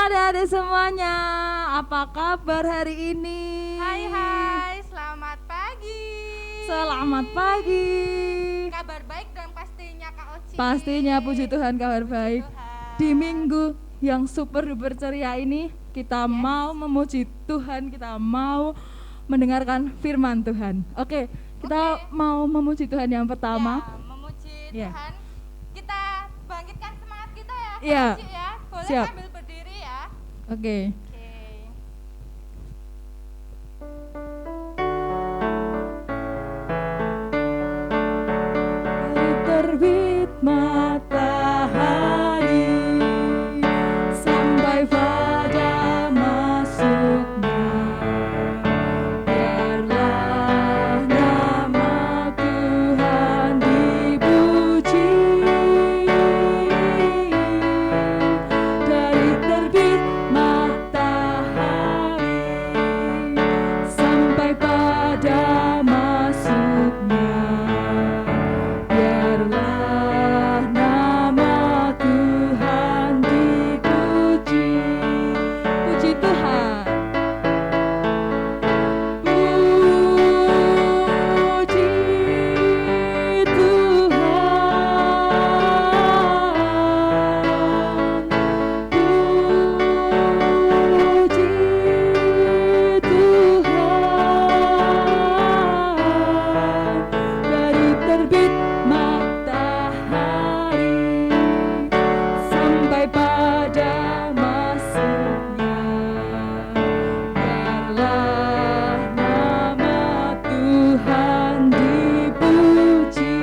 adik-adik semuanya, apa kabar hari ini? Hai, selamat pagi. Selamat pagi. Kabar baik dan pastinya Kak Oci. Pastinya puji Tuhan kabar baik. Tuhan. Di minggu yang super duper ceria ini, kita mau memuji Tuhan, kita mau mendengarkan firman Tuhan. Oke, kita mau memuji Tuhan yang pertama. Ya, memuji Ya. Tuhan. Kita bangkitkan semangat kita ya, Kak Ya. Oci ya. Boleh Siap. sambil berdiri ya. Oke. Oke. Dari terbit matahari sampai pada masuknya, biarlah nama Tuhan dipuji. Dari terbit matahari sampai pada masuknya, biarlah nama Tuhan dipuji. Puji Tuhan. Puji Tuhan. Puji Tuhan. Dari terbit matahari sampai pada masuknya, biarlah nama Tuhan dipuji.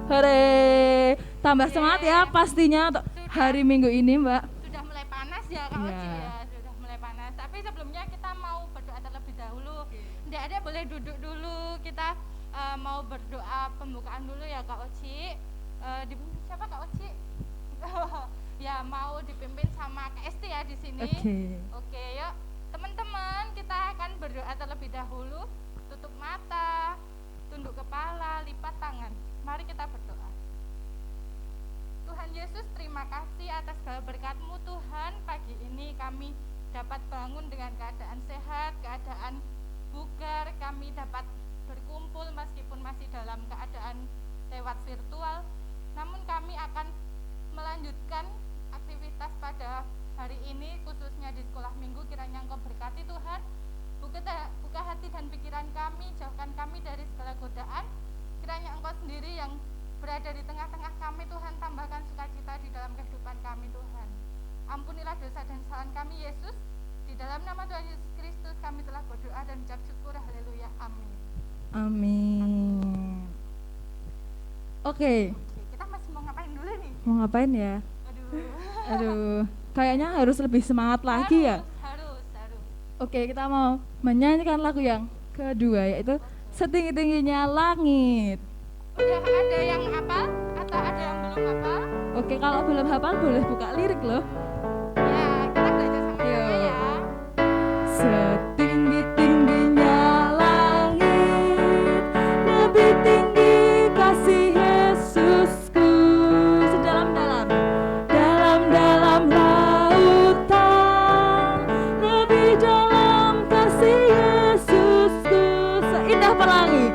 Hore, tambah semangat ya pastinya untuk hari Minggu ini, Mbak. Sudah mulai panas ya Kak Oci Ya. ya. Sudah mulai panas. Tapi sebelumnya kita mau berdoa terlebih dahulu. Adik-adik boleh duduk dulu. Kita mau berdoa pembukaan dulu ya Kak Oci. Dipimpin siapa Kak Oci? Ya mau dipimpin sama Kak Esti ya di sini. Oke. Oke, yuk teman-teman kita akan berdoa terlebih dahulu. Tutup mata, tunduk kepala, lipat tangan. Mari kita berdoa. Tuhan Yesus, terima kasih atas segala berkat-Mu Tuhan. Pagi ini kami dapat bangun dengan keadaan sehat, keadaan bugar. Kami dapat berkumpul meskipun masih dalam keadaan lewat virtual. Namun kami akan melanjutkan aktivitas pada hari ini, khususnya di sekolah minggu. Kiranya Engkau berkati Tuhan. Buka hati dan pikiran kami, jauhkan kami dari segala godaan. Kiranya Engkau sendiri yang berada di tengah-tengah kami Tuhan, tambahkan sukacita di dalam kehidupan kami Tuhan. Ampunilah dosa dan kesalahan kami Yesus. Di dalam nama Tuhan Yesus Kristus kami telah berdoa dan ucap syukur. Haleluya. Amin. Amin. Oke, Oke, kita masih mau ngapain dulu nih? mau ngapain ya? Aduh. Aduh, kayaknya harus lebih semangat lagi ya. Harus. Oke, kita mau menyanyikan lagu yang kedua, yaitu Setinggi-tingginya Langit. Udah ada yang hafal atau ada yang belum hafal? Oke, kalau belum hafal boleh buka lirik loh. Ya, kita belajar sama-sama Yuk. ya. Setinggi-tingginya langit, lebih tinggi kasih Yesusku. Sedalam-dalam, dalam-dalam lautan, lebih dalam kasih Yesusku. Seindah pelangi,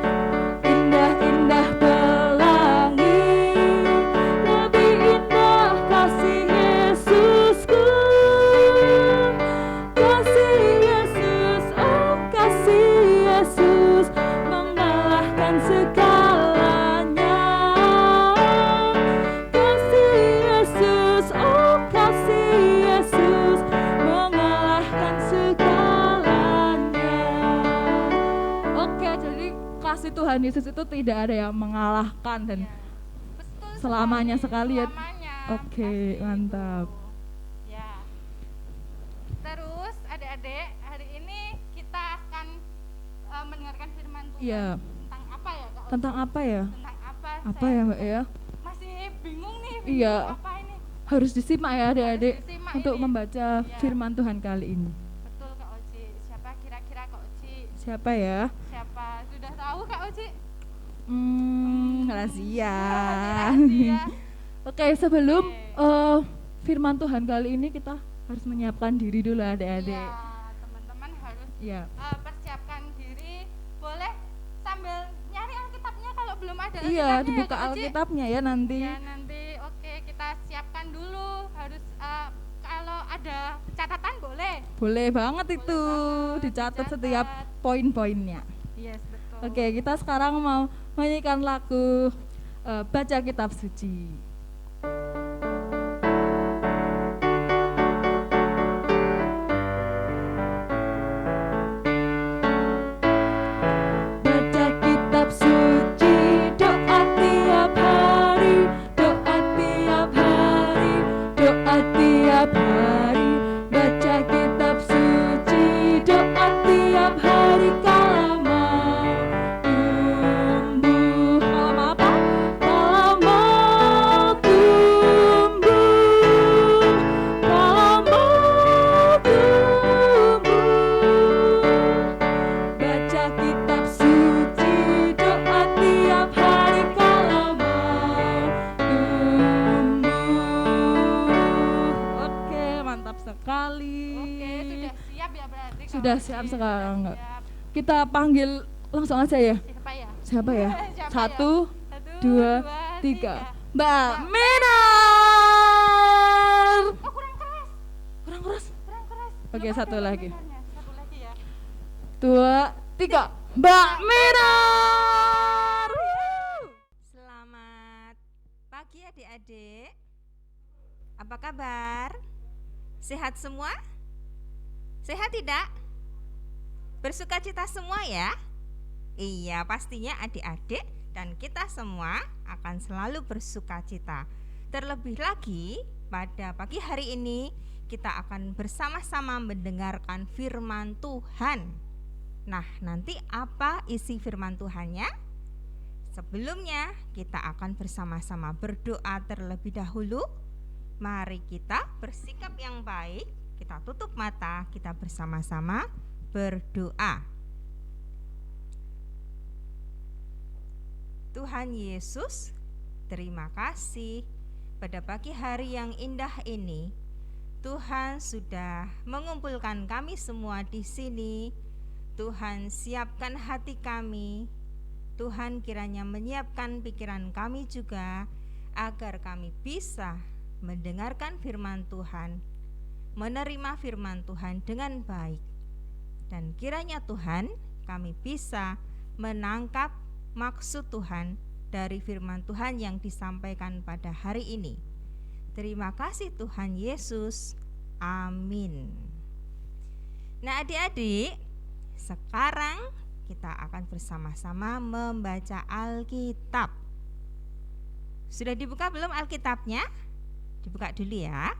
indah-indah pelangi, lebih indah kasih Yesusku. Kasih Yesus, oh kasih Yesus, mengalahkan segalanya. Kasih Yesus, oh kasih Yesus, mengalahkan segalanya. Oke, jadi kasih Tuhan Yesus itu tidak ada yang mengalahkan dan Ya. Betul selamanya sekali ya. Selamanya. Oke, Pasti mantap. itu. Ya. Terus adik-adik, hari ini kita akan mendengarkan firman Tuhan. Iya. Tentang apa ya Kak Oci? Tentang apa ya? Tentang apa? Apa Saya ya, Mbak ya? masih bingung nih. Iya. Apa ini? Harus disimak ya adik-adik Harus disimak untuk ini. membaca Iya. firman Tuhan kali ini. Betul Kak Oci. Siapa kira-kira Kak Oci? Siapa ya? Siapa? Sudah tahu Kak Oci? Rahasia. Rahasia. Oke, sebelum Oke. firman Tuhan kali ini kita harus menyiapkan diri dulu adik-adik. Iya, teman-teman harus Ya. persiapkan diri. Boleh sambil nyari Alkitabnya kalau belum ada Iya, Alkitabnya ya, dibuka Kak Uci. Alkitabnya ya nanti. Ya nanti oke, kita siapkan dulu. Harus kalau ada catatan boleh. Boleh banget itu, banget, dicatat dicatat. setiap poin-poinnya. Yes, betul. Oke, kita sekarang mau menyanyikan lagu Baca Kitab Suci. Baca kitab suci, doa tiap hari, doa tiap hari, doa tiap hari. Baca kitab suci, doa tiap hari kalau mau tumbuh. Kalau mau apa? Kalau mau tumbuh, kalau mau tumbuh. Baca kitab suci, doa tiap hari kalau mau tumbuh. Oke, mantap sekali. Oke, sudah siap ya berarti. Kak Sudah Uci? siap sekarang. Sudah siap. Kita panggil langsung aja ya. Siapa ya? Siapa ya? Siapa Satu, ya? Satu, dua, tiga. Mbak Minar. Oh, kurang keras. Kurang keras. Kurang keras. Oke, Belum satu ada lagi. komentarnya. Satu lagi ya. Dua, tiga. Mbak Minar. Selamat pagi adik-adik. Apa kabar? Sehat semua? Sehat tidak? Bersukacita semua ya? Iya, pastinya adik-adik dan kita semua akan selalu bersukacita. Terlebih lagi pada pagi hari ini kita akan bersama-sama mendengarkan firman Tuhan. Nah, nanti apa isi firman Tuhannya? Sebelumnya kita akan bersama-sama berdoa terlebih dahulu. Mari kita bersikap yang baik. Kita tutup mata, kita bersama-sama berdoa. Tuhan Yesus, terima kasih pada pagi hari yang indah ini. Tuhan sudah mengumpulkan kami semua di sini. Tuhan siapkan hati kami. Tuhan kiranya menyiapkan pikiran kami juga agar kami bisa mendengarkan firman Tuhan, menerima firman Tuhan dengan baik. Dan kiranya Tuhan kami bisa menangkap maksud Tuhan dari firman Tuhan yang disampaikan pada hari ini. Terima kasih Tuhan Yesus. Amin. Nah adik-adik, sekarang kita akan bersama-sama membaca Alkitab. Sudah dibuka belum Alkitabnya? Dibuka dulu ya.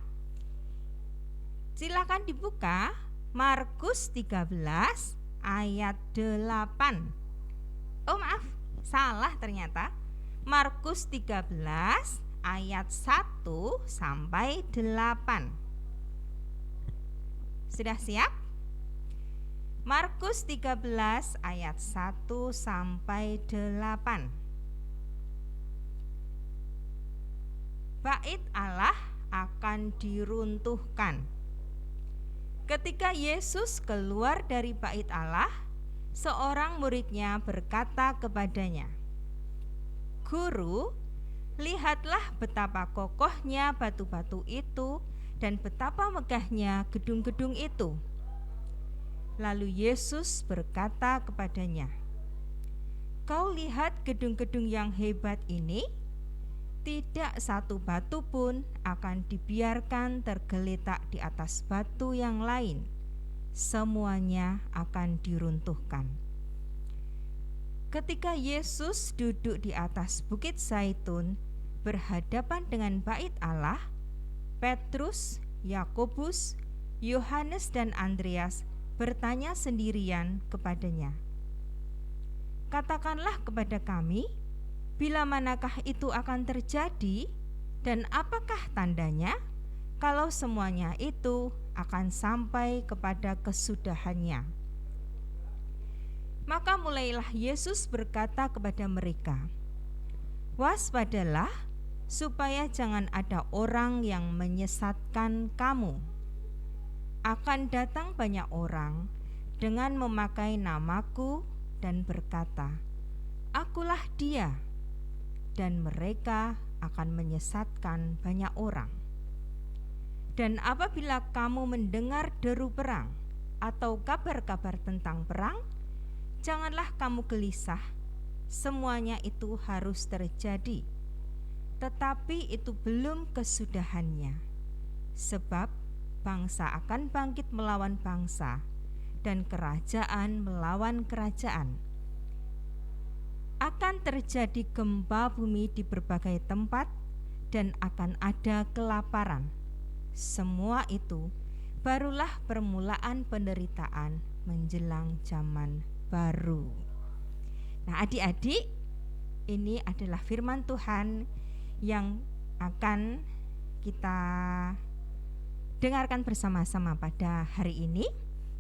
Silakan dibuka Markus 13 ayat 8. Oh maaf, salah ternyata. Markus 13 ayat 1 sampai 8. Sudah siap? Markus 13 ayat 1 sampai 8. Bait Allah akan diruntuhkan. Ketika Yesus keluar dari bait Allah, seorang muridnya berkata kepadanya, "Guru, lihatlah betapa kokohnya batu-batu itu dan betapa megahnya gedung-gedung itu." Lalu Yesus berkata kepadanya, "Kau lihat gedung-gedung yang hebat ini? Tidak satu batu pun akan dibiarkan tergeletak di atas batu yang lain. Semuanya akan diruntuhkan." Ketika Yesus duduk di atas Bukit Zaitun berhadapan dengan bait Allah, Petrus, Yakobus, Yohanes dan Andreas bertanya sendirian kepadanya, "Katakanlah kepada kami, bila manakah itu akan terjadi dan apakah tandanya kalau semuanya itu akan sampai kepada kesudahannya?" Maka mulailah Yesus berkata kepada mereka, "Waspadalah, supaya jangan ada orang yang menyesatkan kamu. Akan datang banyak orang dengan memakai namaku dan berkata, "Akulah dia," dan mereka akan menyesatkan banyak orang. Dan apabila kamu mendengar deru perang atau kabar-kabar tentang perang, janganlah kamu gelisah. Semuanya itu harus terjadi, tetapi itu belum kesudahannya. Sebab bangsa akan bangkit melawan bangsa, dan kerajaan melawan kerajaan. Akan terjadi gempa bumi di berbagai tempat, dan akan ada kelaparan. Semua itu barulah permulaan penderitaan menjelang zaman baru. Nah, adik-adik, ini adalah firman Tuhan yang akan kita dengarkan bersama-sama pada hari ini.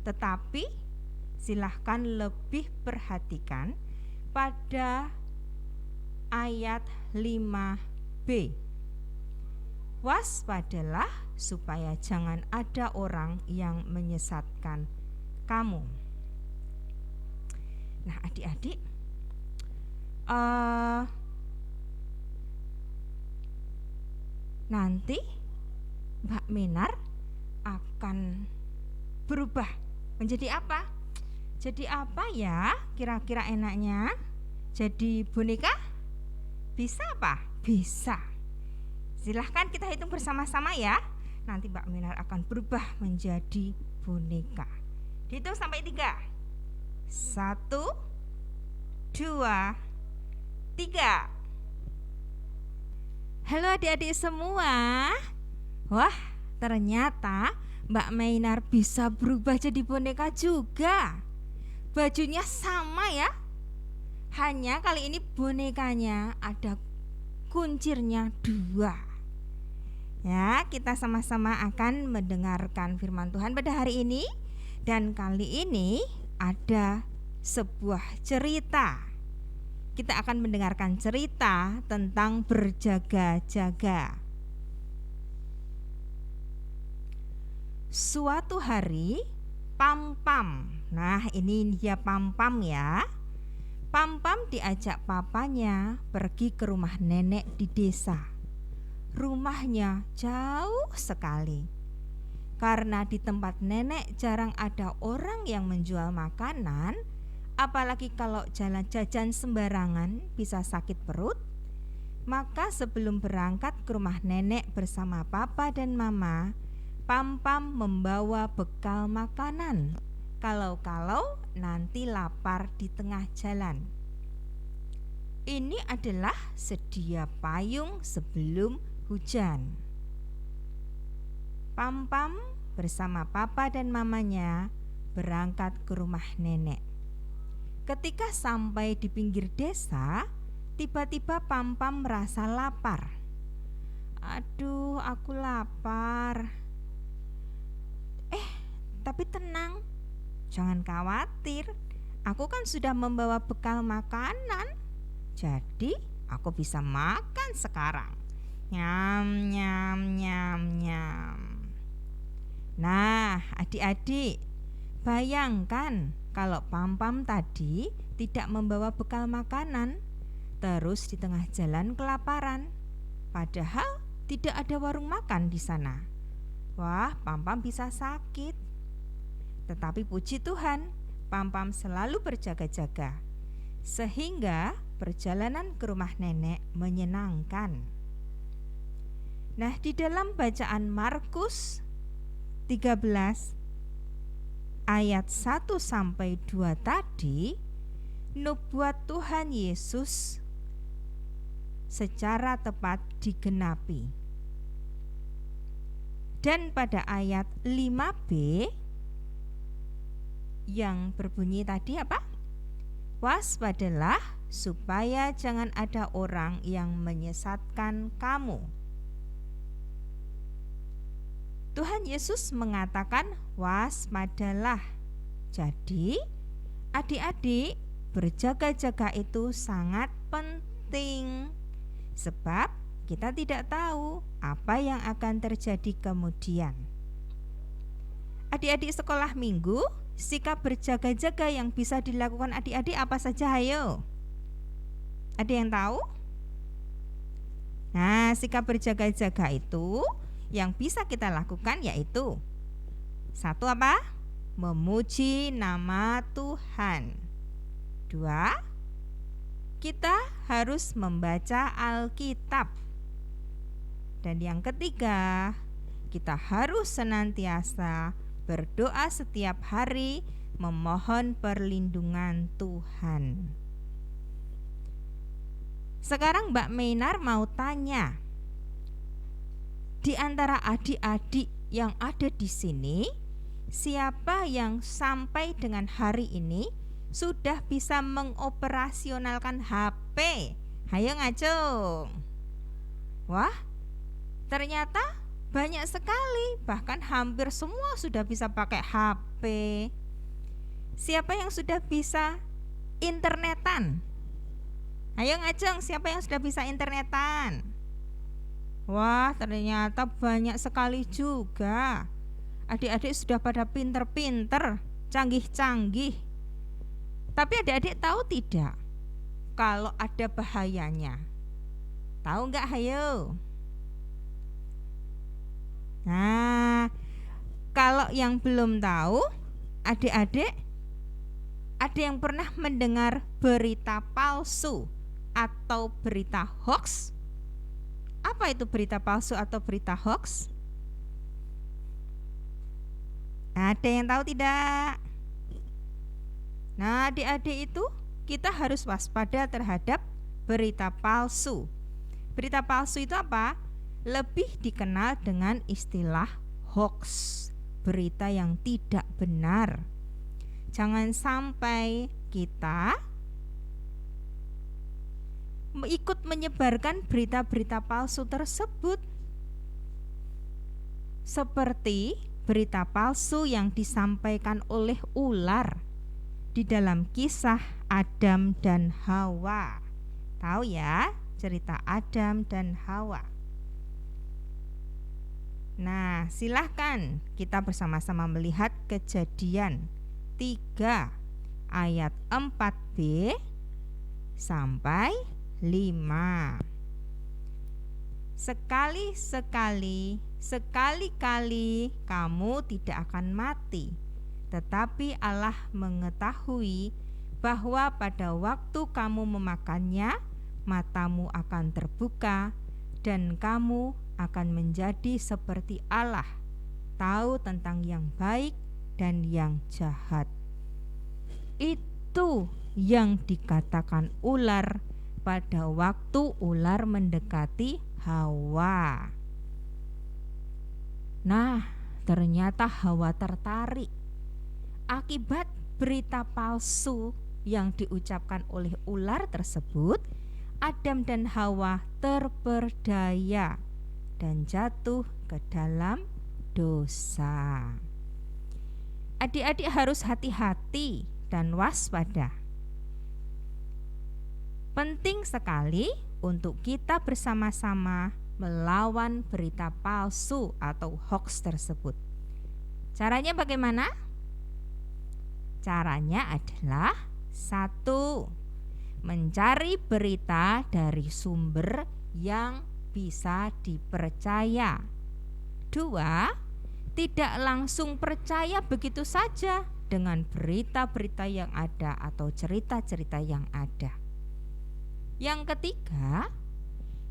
Tetapi silahkan lebih perhatikan pada ayat 5b. Waspadalah supaya jangan ada orang yang menyesatkan kamu. Nah, adik-adik, nanti Mbak Minar akan berubah menjadi apa? Jadi apa ya kira-kira enaknya? Jadi boneka? Bisa apa? Bisa. Silahkan kita hitung bersama-sama ya. Nanti Mbak Minar akan berubah menjadi boneka. Dihitung sampai 3. 1, 2, 3. Halo adik-adik semua. Wah, ternyata Mbak Minar bisa berubah jadi boneka juga. Bajunya sama ya. Hanya kali ini bonekanya ada kuncirnya 2. Ya, kita sama-sama akan mendengarkan firman Tuhan pada hari ini. Dan kali ini ada sebuah cerita. Kita akan mendengarkan cerita tentang berjaga-jaga. Suatu hari, Pam-Pam. Nah, ini dia Pam-Pam ya. Pam-Pam diajak papanya pergi ke rumah nenek di desa. Rumahnya jauh sekali. Karena di tempat nenek jarang ada orang yang menjual makanan, apalagi kalau jalan jajan sembarangan bisa sakit perut. Maka sebelum berangkat ke rumah nenek bersama papa dan mama, Pam-Pam membawa bekal makanan. Kalau-kalau nanti lapar di tengah jalan. Ini adalah sedia payung sebelum hujan. Pam-Pam bersama papa dan mamanya berangkat ke rumah nenek. Ketika sampai di pinggir desa, tiba-tiba Pam-Pam merasa lapar. Aduh, aku lapar. Tapi tenang, jangan khawatir. Aku kan sudah membawa bekal makanan. Jadi aku bisa makan sekarang. Nyam, nyam, nyam, nyam. Nah, adik-adik, bayangkan kalau Pam-Pam tadi tidak membawa bekal makanan, terus di tengah jalan kelaparan. Padahal tidak ada warung makan di sana. Wah, Pam-Pam bisa sakit. Tetapi puji Tuhan, Pam-Pam selalu berjaga-jaga, sehingga perjalanan ke rumah nenek menyenangkan. Nah, di dalam bacaan Markus 13 ayat 1 sampai 2 tadi, nubuat Tuhan Yesus secara tepat digenapi. Dan pada ayat 5b yang berbunyi tadi apa? Waspadalah supaya jangan ada orang yang menyesatkan kamu. Tuhan Yesus mengatakan waspadalah. Jadi adik-adik, berjaga-jaga itu sangat penting. Sebab kita tidak tahu apa yang akan terjadi kemudian. Adik-adik sekolah minggu, sikap berjaga-jaga yang bisa dilakukan adik-adik apa saja? Ayo. Ada yang tahu? Nah, sikap berjaga-jaga itu yang bisa kita lakukan yaitu satu apa? Memuji nama Tuhan. Dua, kita harus membaca Alkitab. Dan yang ketiga, kita harus senantiasa berdoa setiap hari memohon perlindungan Tuhan. Sekarang Mbak Meinar mau tanya, di antara adik-adik yang ada di sini, siapa yang sampai dengan hari ini sudah bisa mengoperasionalkan HP? Hayo ngacung. Wah, ternyata banyak sekali, bahkan hampir semua sudah bisa pakai HP. Siapa yang sudah bisa internetan? Ayo ngacung, siapa yang sudah bisa internetan? Wah, ternyata banyak sekali juga. Adik-adik sudah pada pinter-pinter, canggih-canggih. Tapi adik-adik tahu tidak kalau ada bahayanya? Tahu nggak? Hayo. Nah, kalau yang belum tahu, adik-adik ada yang pernah mendengar berita palsu atau berita hoax? Apa itu berita palsu atau berita hoax? Ada yang tahu tidak? Nah, adik-adik itu kita harus waspada terhadap berita palsu. Berita palsu itu apa? Lebih dikenal dengan istilah hoax, berita yang tidak benar. Jangan sampai kita ikut menyebarkan berita-berita palsu tersebut. Seperti berita palsu yang disampaikan oleh ular di dalam kisah Adam dan Hawa. Tahu ya cerita Adam dan Hawa? Nah, silahkan kita bersama-sama melihat Kejadian 3 ayat 4b sampai 5. Sekali-kali kamu tidak akan mati, tetapi Allah mengetahui bahwa pada waktu kamu memakannya, matamu akan terbuka dan kamu akan menjadi seperti Allah, tahu tentang yang baik dan yang jahat. Itu yang dikatakan ular pada waktu ular mendekati Hawa. Nah, ternyata Hawa tertarik akibat berita palsu yang diucapkan oleh ular tersebut. Adam dan Hawa terperdaya dan jatuh ke dalam dosa. Adik-adik harus hati-hati dan waspada. Penting sekali untuk kita bersama-sama melawan berita palsu atau hoax tersebut. Caranya bagaimana? Caranya adalah 1. Mencari berita dari sumber yang bisa dipercaya. 2. Tidak langsung percaya begitu saja dengan berita-berita yang ada atau cerita-cerita yang ada. Yang ketiga,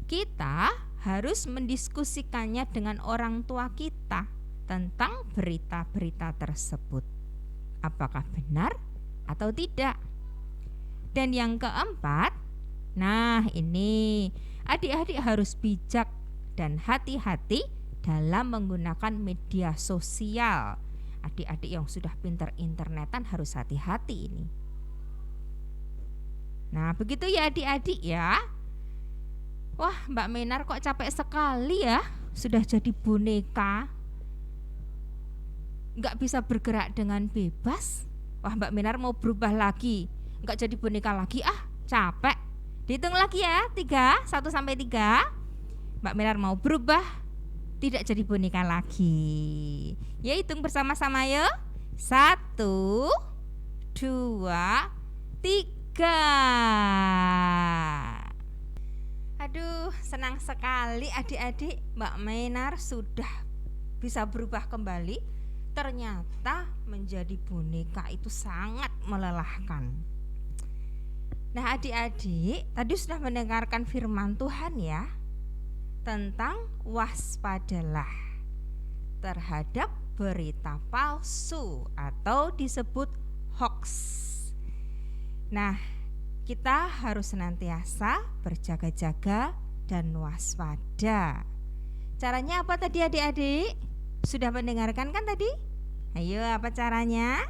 kita harus mendiskusikannya dengan orang tua kita tentang berita-berita tersebut. Apakah benar atau tidak? Dan yang keempat, nah ini adik-adik harus bijak dan hati-hati dalam menggunakan media sosial. Adik-adik yang sudah pintar internetan harus hati-hati ini. Nah, begitu ya adik-adik ya. Wah, Mbak Meinar kok capek sekali ya, sudah jadi boneka, nggak bisa bergerak dengan bebas. Wah, Mbak Meinar mau berubah lagi, nggak jadi boneka lagi, capek. Dihitung lagi ya, 3, 1 sampai 3. Mbak Melar mau berubah, tidak jadi boneka lagi. Ya, hitung bersama-sama ya. 1, 2, 3. Aduh, senang sekali adik-adik, Mbak Menar sudah bisa berubah kembali. Ternyata menjadi boneka itu sangat melelahkan. Nah, adik-adik tadi sudah mendengarkan firman Tuhan ya, tentang waspadalah terhadap berita palsu atau disebut hoax. Nah, kita harus senantiasa berjaga-jaga dan waspada. Caranya apa tadi adik-adik? Sudah mendengarkan kan tadi? Ayo, apa caranya?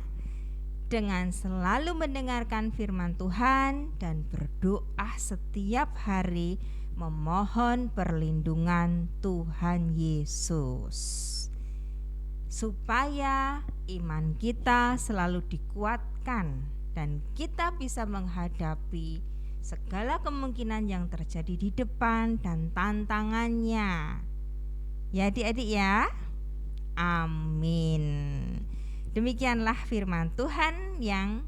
Dengan selalu mendengarkan firman Tuhan dan berdoa setiap hari memohon perlindungan Tuhan Yesus, supaya iman kita selalu dikuatkan dan kita bisa menghadapi segala kemungkinan yang terjadi di depan dan tantangannya. Ya adik-adik ya. Amin. Demikianlah firman Tuhan yang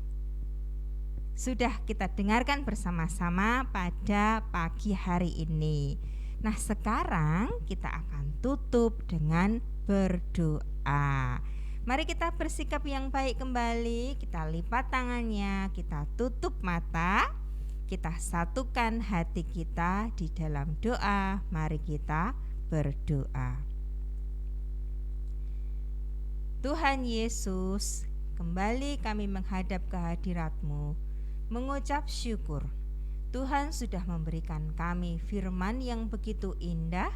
sudah kita dengarkan bersama-sama pada pagi hari ini. Nah, sekarang kita akan tutup dengan berdoa. Mari kita bersikap yang baik kembali, kita lipat tangannya, kita tutup mata, kita satukan hati kita di dalam doa. Mari kita berdoa. Tuhan Yesus, kembali kami menghadap kehadirat-Mu, mengucap syukur. Tuhan sudah memberikan kami firman yang begitu indah.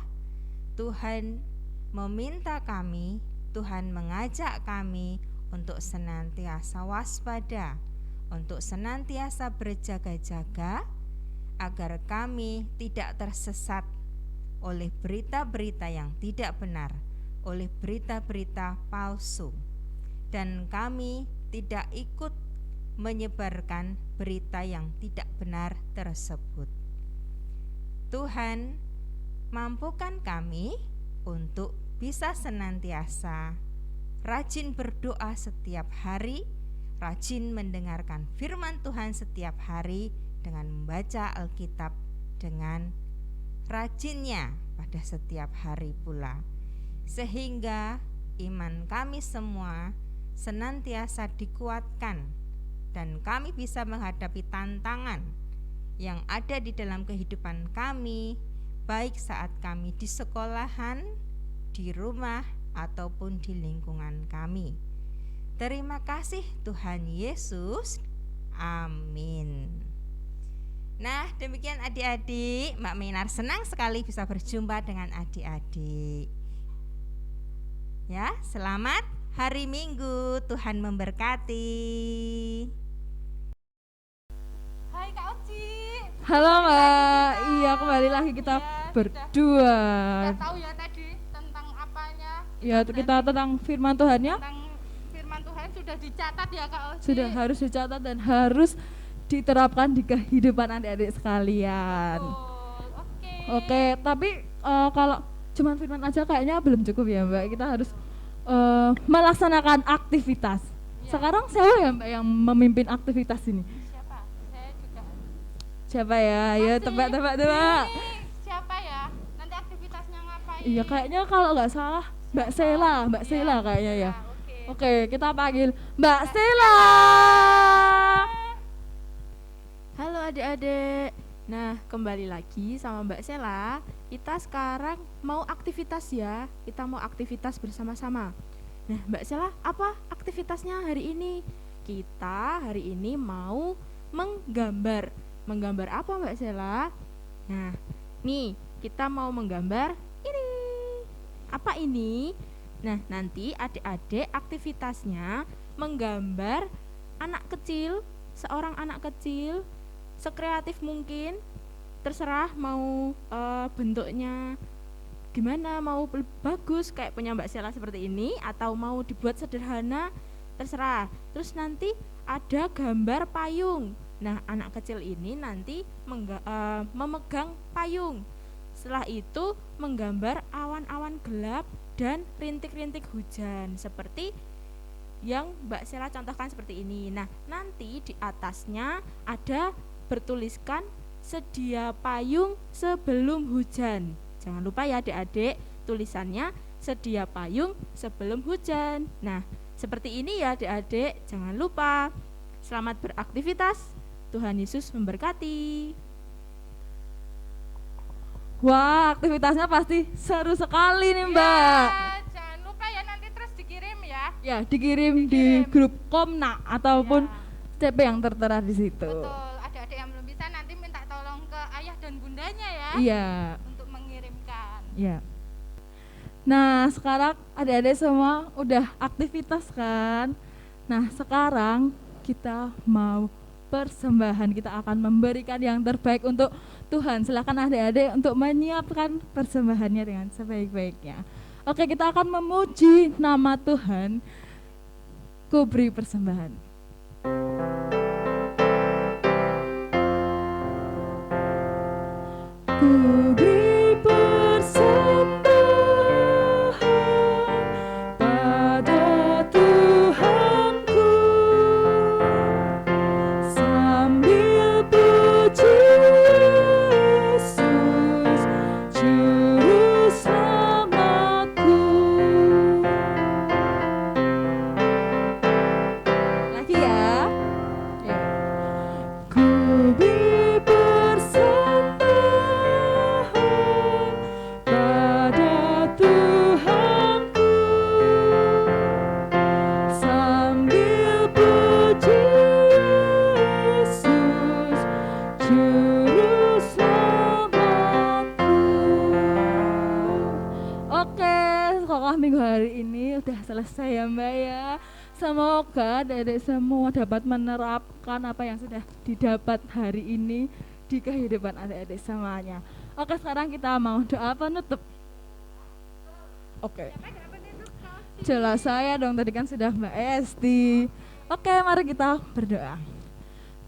Tuhan meminta kami, Tuhan mengajak kami untuk senantiasa waspada, untuk senantiasa berjaga-jaga, agar kami tidak tersesat oleh berita-berita yang tidak benar, oleh berita-berita palsu, dan kami tidak ikut menyebarkan berita yang tidak benar tersebut. Tuhan, mampukan kami untuk bisa senantiasa rajin berdoa setiap hari, rajin mendengarkan firman Tuhan setiap hari dengan membaca Alkitab dengan rajinnya pada setiap hari pula, sehingga iman kami semua senantiasa dikuatkan dan kami bisa menghadapi tantangan yang ada di dalam kehidupan kami, baik saat kami di sekolahan, di rumah, ataupun di lingkungan kami. Terima kasih Tuhan Yesus. Amin. Nah, demikian adik-adik, Mbak Menar senang sekali bisa berjumpa dengan adik-adik. Ya, selamat hari Minggu, Tuhan memberkati. Hai Kak Oci. Halo Mbak, iya kembali lagi kita berdua. Kita tahu ya tadi tentang apanya? Ya, kita tentang firman Tuhannya. Tentang firman Tuhan sudah dicatat ya Kak Oci. Sudah harus dicatat dan harus diterapkan di kehidupan adik-adik sekalian. Oke, tapi kalau cuman firman aja kayaknya belum cukup ya Mbak. Kita harus melaksanakan aktivitas. Ya. Sekarang siapa ya Mbak yang memimpin aktivitas ini? Siapa? Saya juga. Siapa ya? Ayo tebak-tebak. Siapa ya? Nanti aktivitasnya ngapain? Iya, kayaknya kalau nggak salah Mbak Sela, Sela kayaknya ya. Oke, kita panggil Mbak Sela. Halo adik-adik. Nah, kembali lagi sama Mbak Sela. Kita sekarang mau aktivitas ya. Kita mau aktivitas bersama-sama. Nah, Mbak Sela, apa aktivitasnya hari ini? Kita hari ini mau menggambar. Menggambar apa Mbak Sela? Nah, nih, kita mau menggambar ini. Apa ini? Nah, nanti adik-adik aktivitasnya menggambar anak kecil, seorang anak kecil, sekreatif mungkin, terserah mau bentuknya gimana, mau bagus kayak punya Mbak Sela seperti ini atau mau dibuat sederhana, terserah. Terus nanti ada gambar payung. Nah, anak kecil ini nanti memegang payung Setelah itu menggambar awan-awan gelap dan rintik-rintik hujan seperti yang Mbak Sela contohkan seperti ini. Nah, nanti di atasnya ada bertuliskan sedia payung sebelum hujan. Jangan lupa ya adik-adik, tulisannya sedia payung sebelum hujan. Nah, seperti ini ya adik-adik, jangan lupa. Selamat beraktivitas. Tuhan Yesus memberkati. Wah, aktivitasnya pasti seru sekali nih Mbak. Ya, jangan lupa ya nanti terus dikirim ya. Ya, dikirim di grup Komnak ataupun Ya. CP yang tertera di situ. Betul, adik-adik yang belum bisa nanti minta tolong ke ayah dan bundanya ya. Iya. Untuk mengirimkan. Iya. Nah, sekarang adik-adik semua udah aktivitas kan? Nah, sekarang kita mau persembahan, kita akan memberikan yang terbaik untuk Tuhan. Silakan adik-adik untuk menyiapkan persembahannya dengan sebaik-baiknya. Oke, kita akan memuji nama Tuhan. Ku beri persembahan. Ku beri persembahan pada Tuhanku, sambil puji Yesus, Juru Selamatku. Lagi ya. Ya. Ku beri persembahan pada Tuhanku, sambil puji Yesus, Juru Selamatku. Oke, sekolah minggu hari ini udah selesai ya Mbak ya. Semoga adik-adik semua dapat menerapkan apa yang sudah didapat hari ini di kehidupan adik-adik semuanya. Oke, sekarang kita mau doa penutup. Oke. Jelas saya dong, tadi kan sudah Mbak Esti. Oke, mari kita berdoa.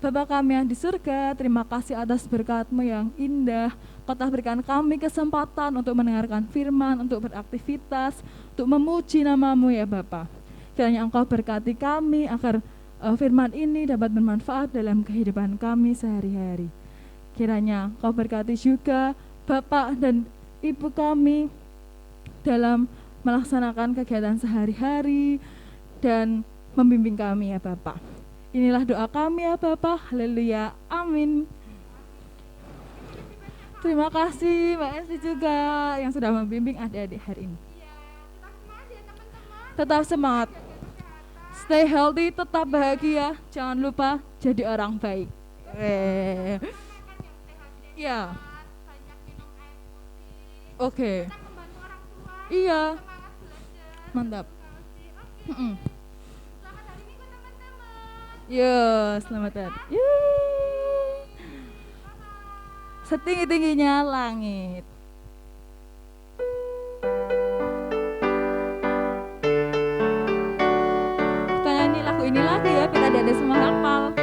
Bapa kami yang di surga, terima kasih atas berkat-Mu yang indah. Kau telah berikan kami kesempatan untuk mendengarkan firman, untuk beraktivitas, untuk memuji nama-Mu ya Bapa. Kiranya Engkau berkati kami agar firman ini dapat bermanfaat dalam kehidupan kami sehari-hari. Kiranya Engkau berkati juga Bapak dan Ibu kami dalam melaksanakan kegiatan sehari-hari dan membimbing kami ya Bapak. Inilah doa kami ya Bapak. Haleluya. Amin. Terima kasih Mbak Esti juga yang sudah membimbing adik-adik hari ini. Tetap semangat. Stay healthy, tetap bahagia. Jangan lupa jadi orang baik. Ya. Oke. Iya. Mantap. Yo, selamat datang. Setinggi-tingginya langit. Kita nyanyi lagu ini lagi ya, biar adik-adik semua hafal.